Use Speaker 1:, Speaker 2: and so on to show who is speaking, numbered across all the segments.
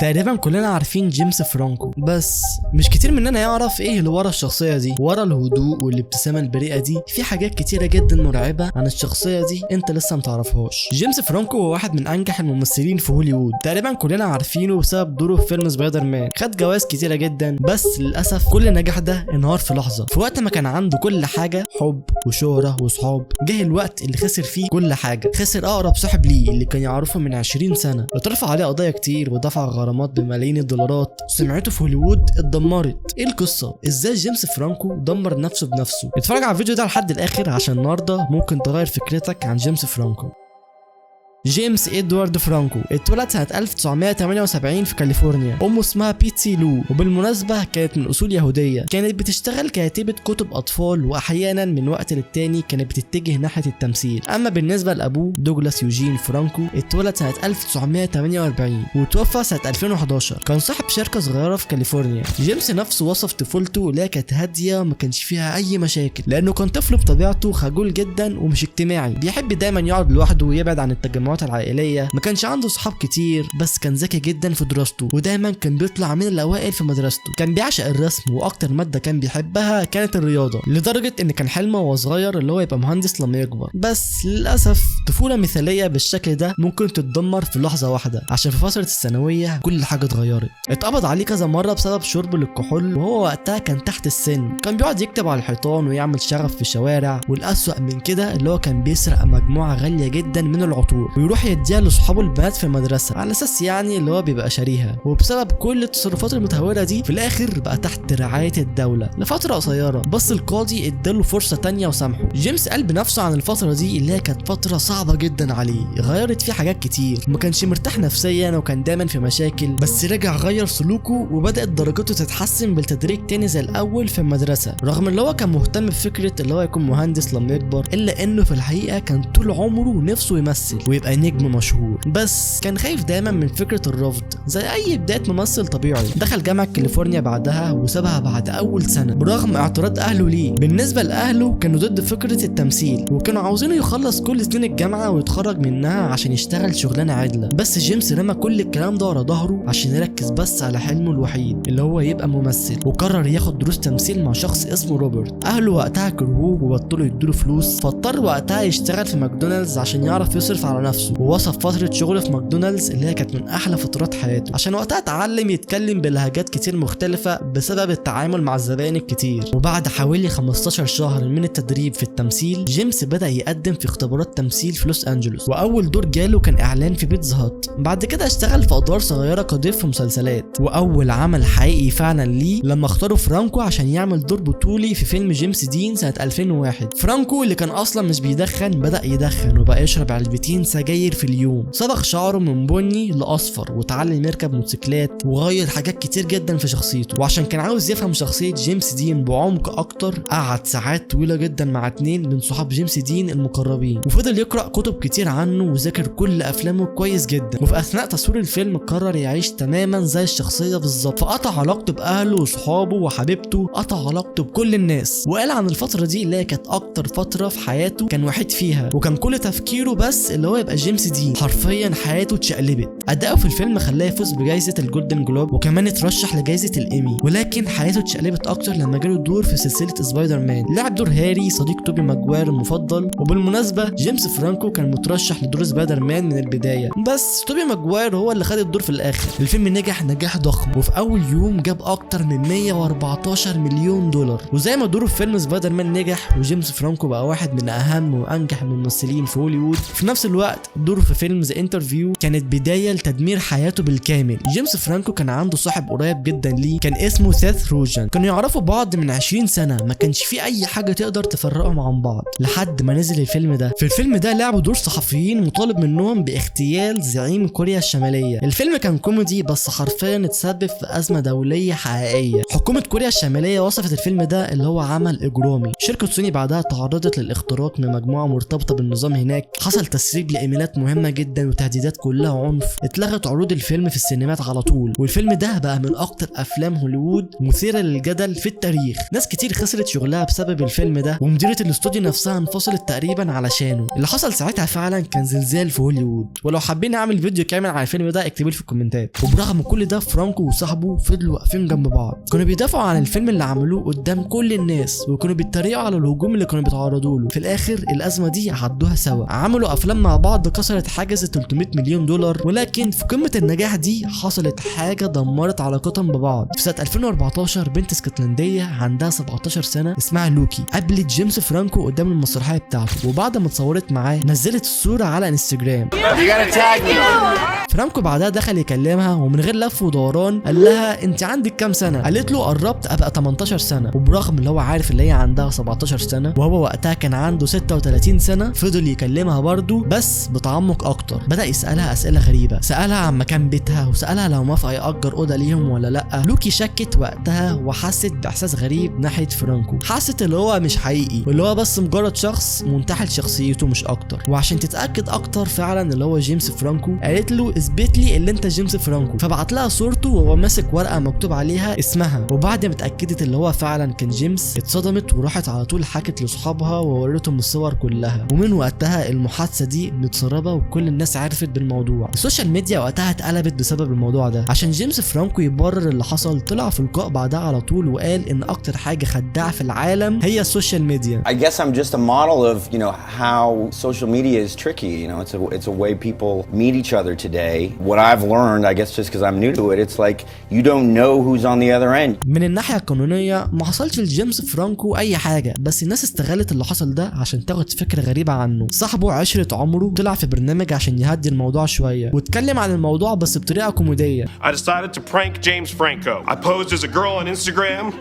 Speaker 1: تقريبا كلنا عارفين جيمس فرانكو، بس مش كتير مننا يعرف ايه اللي ورا الشخصيه دي. ورا الهدوء والابتسامه البريئه دي في حاجات كتيره جدا مرعبه عن الشخصيه دي انت لسه متعرفهاش. جيمس فرانكو هو واحد من انجح الممثلين في هوليوود، تقريبا كلنا عارفينه بسبب دوره في فيلم سبايدر مان. خد جوائز كتيره جدا، بس للاسف كل النجاح ده انهار في لحظه. في وقت ما كان عنده كل حاجه، حب وشهره وصحاب، جه الوقت اللي خسر فيه كل حاجه. خسر اقرب صاحب ليه اللي كان يعرفه من 20 سنه، اترفع عليه قضايا كتير ودفع غرامات بملايين الدولارات. سمعته في هوليوود اتدمرت. ايه القصه؟ ازاي جيمس فرانكو دمر نفسه بنفسه؟ اتفرج على الفيديو ده لحد الاخر عشان النهارده ممكن تغير فكرتك عن جيمس فرانكو. جيمس إدوارد فرانكو اتولد سنة 1978 في كاليفورنيا. أمه اسمها بيتسي لو، وبالمناسبة كانت من أصول يهودية. كانت بتشتغل كاتبة كتب أطفال، وأحيانا من وقت للتاني كانت بتتجه ناحية التمثيل. أما بالنسبة لأبوه دوغلاس يوجين فرانكو اتولد سنة 1948 وتوفى سنة 2011. كان صاحب شركة صغيرة في كاليفورنيا. جيمس نفسه وصف طفولته اللي كانت هادية ما كانش فيها أي مشاكل، لأنه كان طفل بطبيعته خجول جدا ومش اجتماعي. بيحب دايما يقعد لوحده ويبعد عن التجمعات العائليه. ما كانش عنده صحاب كتير، بس كان ذكي جدا في دراسته، ودايما كان بيطلع من الاوائل في مدرسته. كان بيعشق الرسم، واكتر ماده كان بيحبها كانت الرياضه، لدرجه ان كان حلمه وهو صغير اللي هو يبقى مهندس لما يكبر. بس للاسف طفوله مثاليه بالشكل ده ممكن تتدمر في لحظه واحده، عشان في فتره الثانويه كل حاجه اتغيرت. اتقبض عليه كذا مره بسبب شرب الكحول، وهو وقتها كان تحت السن. كان بيقعد يكتب على الحيطان ويعمل شغف في الشوارع، والاسوأ من كده اللي هو كان بيسرق مجموعه غاليه جدا من العطور ويروح يديها لاصحابه البنات في المدرسه، على اساس يعني اللي هو بيبقى شاريها. وبسبب كل التصرفات المتهوره دي في الاخر بقى تحت رعايه الدوله لفتره قصيره، بس القاضي اداله فرصه تانية وسامحه. جيمس قال بنفسه عن الفتره دي اللي هي كانت فتره صعبه جدا عليه، غيرت فيه حاجات كتير. ما كانش مرتاح نفسيا وكان دايما في مشاكل، بس رجع غير سلوكه وبدات درجاته تتحسن بالتدريج تاني زي الاول في المدرسه. رغم اللي هو كان مهتم بفكره اللي هو يكون مهندس لما يكبر، الا انه في الحقيقه كان طول عمره نفسه يمثل ويبقى نجم مشهور، بس كان خايف دايما من فكره الرفض زي اي بدايه ممثل طبيعي. دخل جامعه كاليفورنيا بعدها وسابها بعد اول سنه برغم اعتراض اهله ليه. بالنسبه لاهله كانوا ضد فكره التمثيل، وكانوا عاوزينه يخلص كل سنين الجامعه ويتخرج منها عشان يشتغل شغلانه عادله. بس جيمس رمى كل الكلام ده ورا ظهره عشان يركز بس على حلمه الوحيد اللي هو يبقى ممثل، وقرر ياخد دروس تمثيل مع شخص اسمه روبرت. اهله وقتها كرهوه وبطلوا يدوله فلوس، فاضطر وقتها يشتغل في ماكدونالدز عشان يعرف يصرف على نفسه. ووصف فتره شغله في ماكدونالدز اللي هي كانت من احلى فترات حياته، عشان وقتها اتعلم يتكلم بلهجات كتير مختلفه بسبب التعامل مع الزبائن الكتير. وبعد حوالي 15 شهر من التدريب في التمثيل، جيمس بدا يقدم في اختبارات تمثيل في لوس انجلوس، واول دور جاله كان اعلان في بيتزا هات. بعد كده اشتغل في ادوار صغيره كضيف في مسلسلات، واول عمل حقيقي فعلا ليه لما اختاروا فرانكو عشان يعمل دور بطولي في فيلم جيمس دين سنه 2001. فرانكو اللي كان اصلا مش بيدخن بدا يدخن، وبقى يشرب علبتين سجاير في اليوم. صبغ شعره من بني لاصفر، وتعلم يركب موتوسيكلات، وغير حاجات كتير جدا في شخصيته. وعشان كان عاوز يفهم شخصيه جيمس دين بعمق اكتر، قعد ساعات طويله جدا مع 2 من صحاب جيمس دين المقربين، وفضل يقرا كتب كتير عنه وذاكر كل افلامه كويس جدا. وفي اثناء تصوير الفيلم قرر يعيش تماما زي الشخصيه بالظبط، فقطع علاقته باهله وصحابه وحبيبته، قطع علاقته بكل الناس. وقال عن الفتره دي اللي هي كانت اكتر فتره في حياته كان وحيد فيها، وكان كل تفكيره بس اللي هو يبقى جيمس دين. حرفيا حياته اتشقلبت. اداؤه في الفيلم خلاه يفوز بجائزه الجولدن جلوب، وكمان اترشح لجائزه الايمي. ولكن حياته اتشقلبت اكتر لما جاله دور في سلسله سبايدر مان، لعب دور هاري صديق توبي ماجواير المفضل. وبالمناسبه جيمس فرانكو كان مترشح لدور سبايدر مان من البدايه، بس توبي ماجواير هو اللي خد الدور في الاخر. الفيلم نجح نجاح ضخم، وفي اول يوم جاب اكتر من 114 مليون دولار. وزي ما دوره في فيلم سبايدر مان نجح، وجيمس فرانكو بقى واحد من اهم وانجح الممثلين في هوليوود، في نفس الوقت دوره في فيلم ذا انترفيو كانت بدايه لتدمير حياته بالكامل. جيمس فرانكو كان عنده صاحب قريب جدا ليه كان اسمه سيث روجن، كانوا يعرفوا بعض من 20 سنه، ما كانش في اي حاجه تقدر تفرقهم عن بعض لحد ما نزل الفيلم ده. في الفيلم ده لعبوا دور صحفيين مطالب منهم باغتيال زعيم كوريا الشماليه. الفيلم كان كوميدي، بس حرفيا اتسبب في ازمه دوليه حقيقيه. حكومه كوريا الشماليه وصفت الفيلم ده اللي هو عمل اجرامي. شركه سوني بعدها تعرضت للاختراق من مجموعه مرتبطه بالنظام هناك، حصل تسريب لايميلات مهمه جدا وتهديدات كلها عنف، اتلغت عروض الفيلم في السينمات على طول، والفيلم ده بقى من اكتر افلام هوليوود مثيره للجدل في التاريخ. ناس كتير خسرت شغلها بسبب الفيلم ده، ومديره الاستوديو نفسها انفصلت تقريبا علشانه. اللي حصل ساعتها فعلا كان زلزال في هوليوود، ولو حابين اعمل فيديو كامل عن الفيلم ده اكتبوا لي في الكومنتات. وبرغم كل ده فرانكو وصاحبه فضلوا واقفين جنب بعض، كانوا بيدافعوا عن الفيلم اللي عملوه قدام كل الناس، وكانوا بيتريقوا على الهجوم اللي كانوا بيتعرضوا له. في الاخر الازمه دي عدوها سوا، عملوا افلام مع بعض كسرت حاجز 300 مليون دولار. ولكن في قمه النجاح دي حصلت حاجه دمرت علاقتهم ببعض. في سنه 2014 بنت اسكتلنديه عندها 17 سنه اسمها لوكي قابلت جيمس فرانكو قدام المسرحيه بتاعته، وبعد ما اتصورت معاه نزلت الصوره على انستجرام. فرانكو بعدها دخل يكلمها ومن غير لف ودوران قال لها انت عندك كام سنه؟ قالت له قربت ابقى 18 سنه. وبرغم اللي هو عارف اللي هي عندها 17 سنه وهو وقتها كان عنده 36 سنه، فضل يكلمها برضه بس بتعمق اكتر. بدا يسالها اسئله غريبه، سالها عن مكان بيتها وسالها لو موافقه ياجر اوضه ليهم ولا لا. لوكي شكت وقتها وحست باحساس غريب ناحيه فرانكو، حست اللي هو مش حقيقي واللي هو بس مجرد شخص منتحل شخصيته مش اكتر. وعشان تتاكد اكتر فعلا اللي هو جيمس فرانكو قالت له اثبت لي اللي انت جيمس فرانكو، فبعت لها صورته وهو ماسك ورقه مكتوب عليها اسمها. وبعد ما اتاكدت اللي هو فعلا كان جيمس اتصدمت وراحت على طول حكت لاصحابها ووريتهم الصور كلها. ومن وقتها المحادثه دي متسربه وكل الناس عرفت بالموضوع. السوشيال ميديا وقتها اتقلبت بسبب الموضوع ده. عشان جيمس فرانكو يبرر اللي حصل طلع في لقاء بعدها على طول وقال ان اكتر حاجه خداعه في العالم هي السوشيال ميديا.
Speaker 2: I guess I'm just a model of, you know, how social media is tricky. You know, it's a way people meet each other today. What I've learned, I guess just because I'm new to it, it's like you don't know who's on the other end.
Speaker 1: من الناحيه القانونيه ما حصلش لجيمس فرانكو اي حاجه، بس الناس استغلت اللي حصل ده عشان تاخد فكره غريبه عنه. صاحبه عشره عمره طلع في برنامج عشان يهدي الموضوع شويه واتكلم عن الموضوع بس بطريقه كوميديه.
Speaker 3: I decided to prank James Franco. I posed as a girl on Instagram.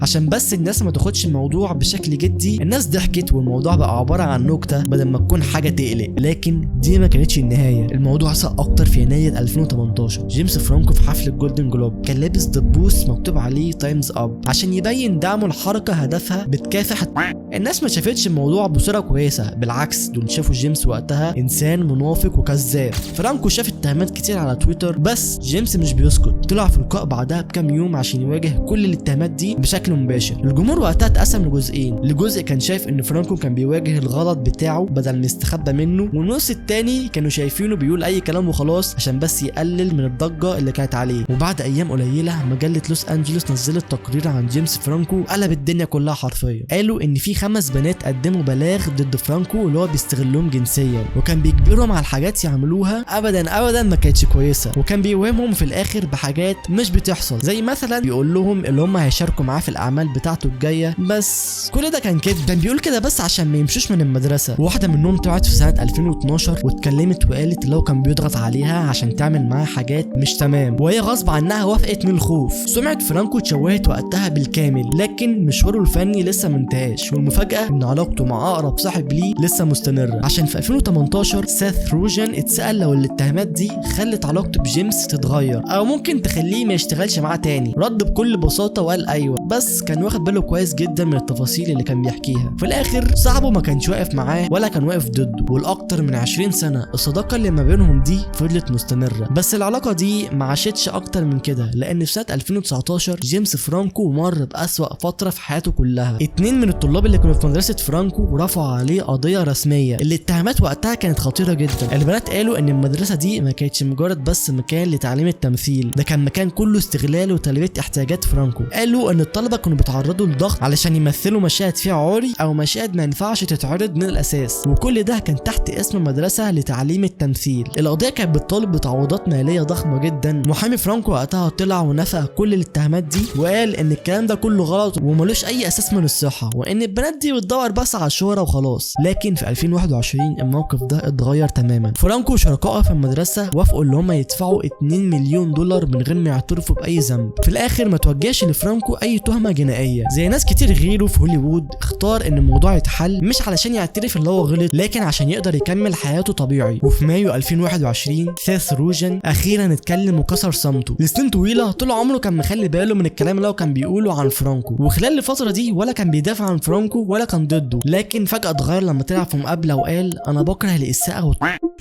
Speaker 1: عشان بس الناس ما تاخدش الموضوع بشكل جدي. الناس ضحكت والموضوع بقى عباره عن نكته بدل ما تكون حاجه تقلق، لكن دي ما كانتش النهايه. الموضوع ساء اكتر في يناير 2018. جيمس فرانكو في حفله جولدن جلوب كان لابس دبوس مكتوب عليه تايمز اب عشان يبين دعمه الحركه هدفها بتكافح. الناس ما شافتش الموضوع بصوره كويسه، بالعكس دول شافوا جيمس وقتها انسان منافق وكذاب. فرانكو شاف اتهامات كتير على تويتر بس جيمس مش بيسكت، طلع في لقاء بعدها بكام يوم عشان يواجه كل الاتهامات دي بشكل مباشر. الجمهور وقتها اتقسم لجزئين، لجزء كان شايف ان فرانكو كان بيواجه الغلط بتاعه بدل ما يستخبى منه، والنص التاني كانوا شايفينه بيقول اي كلام وخلاص عشان بس يقلل من الضجه اللي كانت عليه. وبعد ايام قليله مجله لوس انجلوس نزلت تقرير عن جيمس فرانكو قلب الدنيا كلها حرفيا. قالوا ان في 5 بنات قدموا بلاغ ضد فرانكو اللي هو بيستغلهم جنسيا وكان بيجبرهم على حاجات يعملوها ابدا ما كانتش كويسه، وكان بيوهمهم في الاخر بحاجات مش بتحصل، زي مثلا بيقول لهم اللي هم هيشاركوا معاه في الاعمال بتاعته الجايه. بس كل ده كان كده، كان بيقول كده بس عشان ما يمشوش من المدرسه. واحده منهم طلعت في سنه 2012 واتكلمت وقالت اللي هو كان بيضغط عليها عشان تعمل معاه حاجات مش تمام، وهي غصب عنها وافقت من الخوف. سمعه فرانكو اتشوهت وقتها بالكامل، لكن مشواره الفني لسه ما انتهاش، والمفاجاه ان علاقته مع اقرب صاحب ليه لسه مستمره. عشان في 2018 سيث روجن اتسال لو الاتهامات دي خلت علاقته بجيمس تتغير او ممكن تخليه ما يشتغلش معاه تاني. رد بكل بساطه وقال ايوه، بس كان واخد باله كويس جدا من التفاصيل اللي كان بيحكيها. في الاخر صاحبه ما كانش واقف معاه ولا كان واقف ضده، والاكتر من 20 سنه الصداقه اللي ما بينهم دي فضلت مستمره. بس العلاقه دي ما عاشتش اكتر من كده، لان في سنه 2019 جيمس فرانكو مر بأسوأ فتره في حياته كلها. 2 من الطلاب اللي كانوا في مدرسه فرانكو رفعوا عليه قضيه رسميه. الاتهامات وقتها كانت خطيره جدا. البنات قالوا ان المدرسه دي ما كانتش مجرد بس مكان لتعليم التمثيل، ده كان مكان كله استغلال وتلبيه احتياجات فرانكو. قالوا ان الطلبه كانوا بيتعرضوا لضغط علشان يمثلوا مشاهد فيها عوري او مشاهد ما ينفعش تتعرض من الاساس، وكل ده كان تحت اسم مدرسه لتعليم التمثيل. القضيه كانت بتطالب بتعويضات ماليه ضخمه جدا. محامي فرانكو وقتها طلع ونفى كل الاتهامات دي وقال ان الكلام ده كله غلط وملوش اي اساس من الصحه، وان البنات دي بتدور بس على الشهره وخلاص. لكن في 2021 الموقف ده اتغير تماما. فرانكو وشركائه في المدرسه وافقوا ان هم يدفعوا 2 مليون دولار من غير ما يعترفوا باي ذنب. في الاخر ما توجهش لفرانكو اي تهمه جنائيه. زي ناس كتير غيره في هوليوود اختار ان الموضوع يتحل مش علشان يعترف اللي هو غلط، لكن عشان يقدر يكمل حياته طبيعي. وفي مايو 2021 سيث روجن اخيرا اتكلم وكسر صمته. لسنين طويله طول عمره كان مخلي باله من الكلام اللي هو كان بيقوله عن فرانكو، وخلال الفتره دي ولا كان بيدافع عن فرانكو فرانكو ولا كان ضده، لكن فجأة اتغير لما طلع في مقابلة وقال انا بكره الإساءة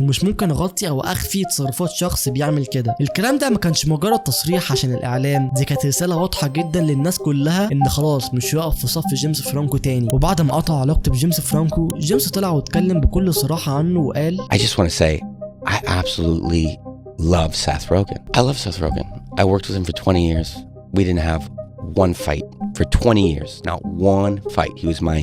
Speaker 1: ومش ممكن اغطي او اخفي تصرفات شخص بيعمل كده. الكلام ده ما كانش مجرد تصريح عشان الاعلام، دي كانت رسالة واضحة جدا للناس كلها ان خلاص مش هيقف في صف جيمس فرانكو تاني. وبعد ما قطع علاقته بجيمس فرانكو، جيمس طلع واتكلم بكل صراحة عنه وقال
Speaker 4: I just want to say I absolutely love Seth Rogen. I love Seth Rogen. I worked with him for 20 years. We didn't have one fight for 20 years. Not one fight. He was my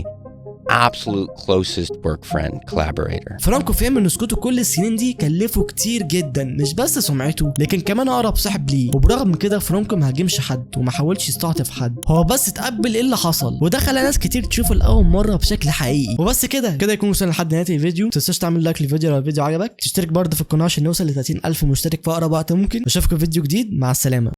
Speaker 4: absolute closest work friend, collaborator.
Speaker 1: فرانكو فهم ان سكوته كل السنين دي كلفه كتير جدا، مش بس سمعته لكن كمان اقرب صاحب ليه. وبرغم من كده فرانكو ما هاجمش حد وما حاولش يستعطف حد، هو بس اتقبل ايه اللي حصل، وده خلى ناس كتير تشوفه لاول مره بشكل حقيقي. وبس كده يكون وصلنا لحد نهايه الفيديو. ما تنساش تعمل لايك للفيديو لو الفيديو عجبك، تشترك برضه في القناه عشان نوصل ل 30,000 مشترك في اقرب وقت ممكن. اشوفكم في فيديو جديد، مع السلامه.